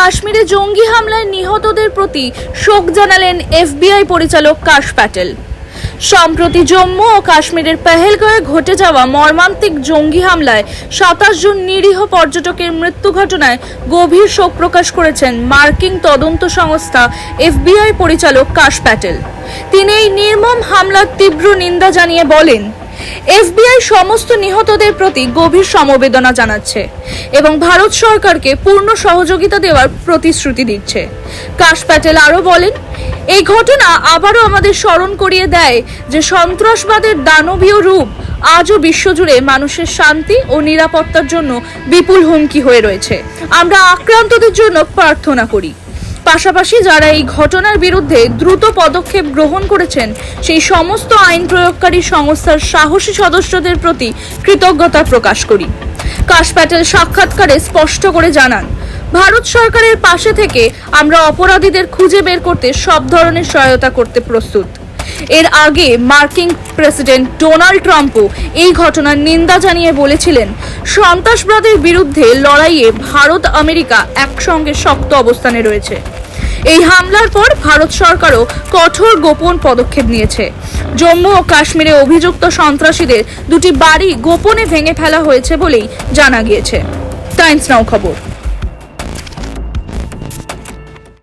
কাশ্মীরে জঙ্গি হামলায় নিহতদের প্রতি শোক জানালেন এফবিআই পরিচালক কাশ প্যাটেল। সম্প্রতি জম্মু ও কাশ্মীরের পেহেলগাঁওয়ে ঘটে যাওয়া মর্মান্তিক জঙ্গি হামলায় 27 জন নিরীহ পর্যটকের মৃত্যু ঘটনায় গভীর শোক প্রকাশ করেছেন মার্কিন তদন্ত সংস্থা এফবিআই পরিচালক কাশ প্যাটেল। তিনি এই নির্মম হামলার তীব্র নিন্দা জানিয়ে বলেন, এফবিআই সমস্ত নিহতদের প্রতি গভীর সমবেদনা জানাচ্ছে এবং ভারত সরকারকে পূর্ণ সহযোগিতা দেওয়ার প্রতিশ্রুতি দিচ্ছে। কাশ প্যাটেল আরও বলেন, এই ঘটনা আবারও আমাদের স্মরণ করিয়ে দেয় যে সন্ত্রাসবাদের দানবীয় রূপ আজও বিশ্বজুড়ে মানুষের শান্তি ও নিরাপত্তার জন্য বিপুল হুমকি হয়ে রয়েছে। আমরা আক্রান্তদের জন্য প্রার্থনা করি। পাশাপাশি যারা এই ঘটনার বিরুদ্ধে দ্রুত পদক্ষেপ গ্রহণ করেছেন সেই সমস্ত আইন প্রয়োগকারী সংস্থার সাহসী সদস্যদের প্রতি কৃতজ্ঞতা প্রকাশ করি। কাশ প্যাটেল সাক্ষাৎকারে স্পষ্ট করে জানান, ভারত সরকারের পাশে থেকে আমরা অপরাধীদের খুঁজে বের করতে সব ধরনের সহায়তা করতে প্রস্তুত। এর আগে মার্কিন প্রেসিডেন্ট ডোনাল্ড ট্রাম্পও এই ঘটনার নিন্দা জানিয়ে বলেছিলেন, সন্ত্রাসবাদের বিরুদ্ধে লড়াইয়ে ভারত আমেরিকা একসঙ্গে শক্ত অবস্থানে রয়েছে। এই হামলার পর ভারত সরকারও কঠোর গোপন পদক্ষেপ নিয়েছে। জম্মু ও কাশ্মীরে অভিযুক্ত সন্ত্রাসীদের দুটি বাড়ি গোপনে ভেঙে ফেলা হয়েছে বলেই জানা গিয়েছে। টাইমস নাও খবর।